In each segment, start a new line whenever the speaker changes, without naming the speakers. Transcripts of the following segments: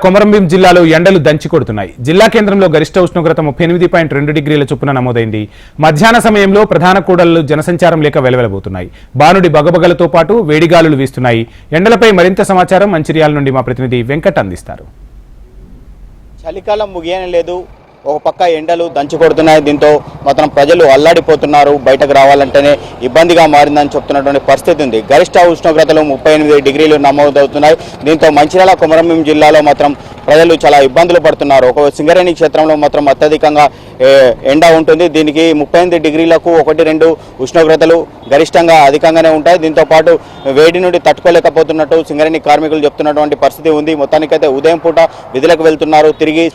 కొమరంభీం జిల్లాలో ఎండలు దంచి కొడుతున్నాయి. జిల్లా కేంద్రంలో గరిష్ట ఉష్ణోగ్రత 38.2 డిగ్రీల చొప్పున నమోదైంది. మధ్యాహ్న సమయంలో ప్రధాన కూడళ్లు జనసంచారం లేక వెలవెలబోతున్నాయి. బానుడి బగబగలతో పాటు వేడిగాలులు వీస్తున్నాయి. ఎండలపై మరింత సమాచారం మంచిర్యాల నుండి మా ప్రతినిధి వెంకట్ అందిస్తారు.
చలికాలం ముగియనే లేదు. ఒక పక్క ఎండలు దంచి కొడుతున్నాయి. దీంతో మాత్రం ప్రజలు అల్లాడిపోతున్నారు. బయటకు రావాలంటేనే ఇబ్బందిగా మారిందని చెప్తున్నటువంటి పరిస్థితి ఉంది. గరిష్ట ఉష్ణోగ్రతలు 38 డిగ్రీలు నమోదవుతున్నాయి. దీంతో మంచిర్యాల కొమరంభీం జిల్లాలో మాత్రం ప్రజలు చాలా ఇబ్బందులు పడుతున్నారు. ఒక సింగరేణి క్షేత్రంలో మాత్రం అత్యధికంగా ఎండ ఉంటుంది. దీనికి 38 డిగ్రీలకు 1-2 ఉష్ణోగ్రతలు గరిష్టంగా అధికంగానే ఉంటాయి. దీంతో పాటు వేడి నుండి తట్టుకోలేకపోతున్నట్టు సింగరేణి కార్మికులు చెప్తున్నటువంటి పరిస్థితి ఉంది. మొత్తానికైతే ఉదయం పూట విధులకు వెళ్తున్నారు. తిరిగి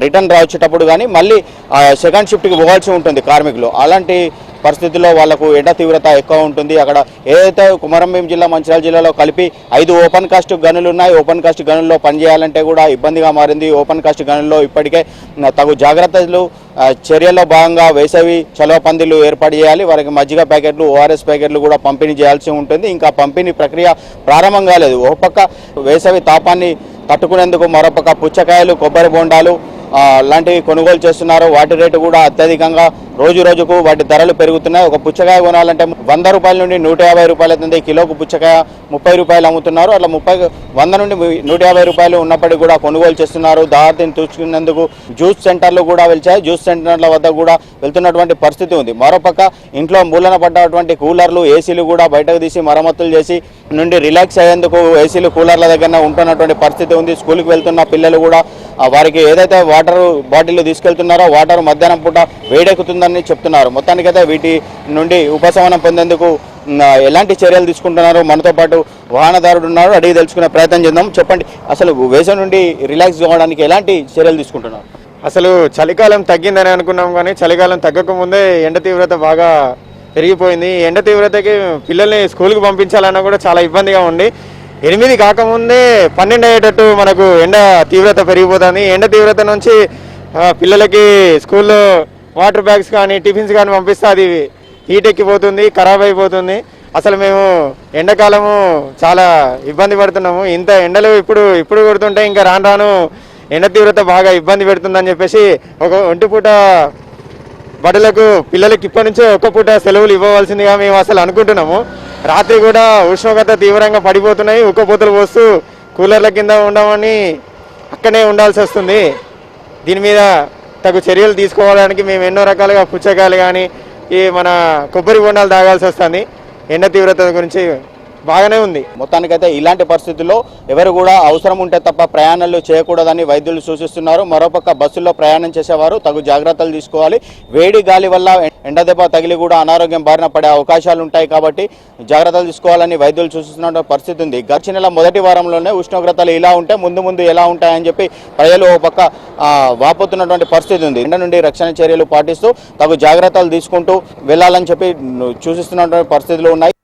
రిటర్న్ రావచ్చేటప్పుడు కానీ మళ్ళీ సెకండ్ షిఫ్ట్కి పోవాల్సి ఉంటుంది కార్మికులు. అలాంటి పరిస్థితుల్లో వాళ్లకు ఎండ తీవ్రత ఎక్కువ ఉంటుంది. అక్కడ ఏదైతే కొమరంభీం జిల్లా మంచిర్యాల జిల్లాలో కలిపి 5 ఓపెన్ కాస్ట్ గనులు ఉన్నాయి. ఓపెన్ కాస్ట్ గనుల్లో పనిచేయాలంటే కూడా ఇబ్బందిగా మారింది. ఓపెన్ కాస్ట్ గనుల్లో ఇప్పటికే తగు జాగ్రత్తలు చర్యల్లో భాగంగా వేసవి చలవ పందిళ్లు ఏర్పాటు చేయాలి. వారికి మజ్జిగ ప్యాకెట్లు, ఓఆర్ఎస్ ప్యాకెట్లు కూడా పంపిణీ చేయాల్సి ఉంటుంది. ఇంకా పంపిణీ ప్రక్రియ ప్రారంభం కాలేదు. ఒక పక్క వేసవి తాపాన్ని తట్టుకునేందుకు మరోపక్క పుచ్చకాయలు, కొబ్బరి బొండాలు లాంటివి కొనుగోలు చేస్తున్నారు. వాటి రేటు కూడా అత్యధికంగా రోజు రోజుకు వాటి ధరలు పెరుగుతున్నాయి. ఒక పుచ్చకాయ కొనాలంటే 100 రూపాయల నుండి 150 రూపాయలు అవుతుంది. కిలోకు పుచ్చకాయ 30 రూపాయలు అమ్ముతున్నారు. అట్లా 100 నుండి 150 రూపాయలు ఉన్నప్పటికీ కూడా కొనుగోలు చేస్తున్నారు. దారిని చూసుకునేందుకు జ్యూస్ సెంటర్లు కూడా వెళ్తాయి. జ్యూస్ సెంటర్ల వద్ద కూడా వెళ్తున్నటువంటి పరిస్థితి ఉంది. మరోపక్క ఇంట్లో మూలన పడ్డటువంటి కూలర్లు, ఏసీలు కూడా బయటకు తీసి మరమ్మతులు చేసి నుండి రిలాక్స్ అయ్యేందుకు ఏసీలు, కూలర్ల దగ్గర ఉంటున్నటువంటి పరిస్థితి ఉంది. స్కూల్కి వెళ్తున్న పిల్లలు కూడా వారికి ఏదైతే వాటర్ బాటిల్ తీసుకెళ్తున్నారో వాటర్ మధ్యాహ్నం పూట వేడెక్కుతుందని చెప్తున్నారు. మొత్తానికైతే వీటి నుండి ఉపశమనం పొందేందుకు ఎలాంటి చర్యలు తీసుకుంటున్నారు? మనతో పాటు వాహనదారుడు ఉన్నారు, అడిగి తెలుసుకునే ప్రయత్నం చేద్దాం. చెప్పండి, అసలు వేసవి నుండి రిలాక్స్ కావడానికి ఎలాంటి చర్యలు తీసుకుంటున్నారు?
అసలు చలికాలం తగ్గిందని అనుకున్నాం, కానీ చలికాలం తగ్గకముందే ఎండ తీవ్రత బాగా పెరిగిపోయింది. ఎండ తీవ్రతకి పిల్లల్ని స్కూల్కి పంపించాలన్నా కూడా చాలా ఇబ్బందిగా ఉంది. 8 కాకముందే 12 అయ్యేటట్టు మనకు ఎండ తీవ్రత పెరిగిపోతుంది. ఎండ తీవ్రత నుంచి పిల్లలకి స్కూల్లో వాటర్ బ్యాగ్స్ కానీ టిఫిన్స్ కానీ పంపిస్తే అది హీట్ ఎక్కిపోతుంది, ఖరాబ్ అయిపోతుంది. అసలు మేము ఎండాకాలము చాలా ఇబ్బంది పడుతున్నాము. ఇంత ఎండలు ఇప్పుడు కొడుతుంటే ఇంకా రాను ఎండ తీవ్రత బాగా ఇబ్బంది పెడుతుందని చెప్పేసి ఒక ఒంటి పూట బడులకు పిల్లలకి ఇప్పటి నుంచే ఒక్క పూట సెలవులు ఇవ్వవలసిందిగా మేము అసలు అనుకుంటున్నాము. రాత్రి కూడా ఉష్ణోగ్రత తీవ్రంగా పడిపోతున్నాయి. ఉక్కపోతలు పోస్తూ కూలర్ల కింద ఉండమని అక్కడే ఉండాల్సి వస్తుంది. దీని మీద తగు చర్యలు తీసుకోవడానికి మేము ఎన్నో రకాలుగా పుచ్చకాయలు కానీ ఈ మన కొబ్బరి బొండాలు తాగాల్సి వస్తుంది. ఎండ తీవ్రత గురించి బాగానే ఉంది.
మొత్తానికైతే ఇలాంటి పరిస్థితుల్లో ఎవరు కూడా అవసరం ఉంటే తప్ప ప్రయాణాలు చేయకూడదని వైద్యులు సూచిస్తున్నారు. మరోపక్క బస్సుల్లో ప్రయాణం చేసేవారు తగు జాగ్రత్తలు తీసుకోవాలి. వేడి గాలి వల్ల ఎండదెబ్బ తగిలి కూడా అనారోగ్యం బారిన పడే అవకాశాలు ఉంటాయి కాబట్టి జాగ్రత్తలు తీసుకోవాలని వైద్యులు సూచిస్తున్న పరిస్థితి ఉంది. గడిచిన నెల మొదటి వారంలోనే ఉష్ణోగ్రతలు ఇలా ఉంటే ముందు ఎలా ఉంటాయని చెప్పి ప్రజలు ఒక పక్క వాపోతున్నటువంటి పరిస్థితి ఉంది. ఎండ నుండి రక్షణ చర్యలు పాటిస్తూ తగు జాగ్రత్తలు తీసుకుంటూ వెళ్లాలని చెప్పి సూచిస్తున్నటువంటి పరిస్థితులు ఉన్నాయి.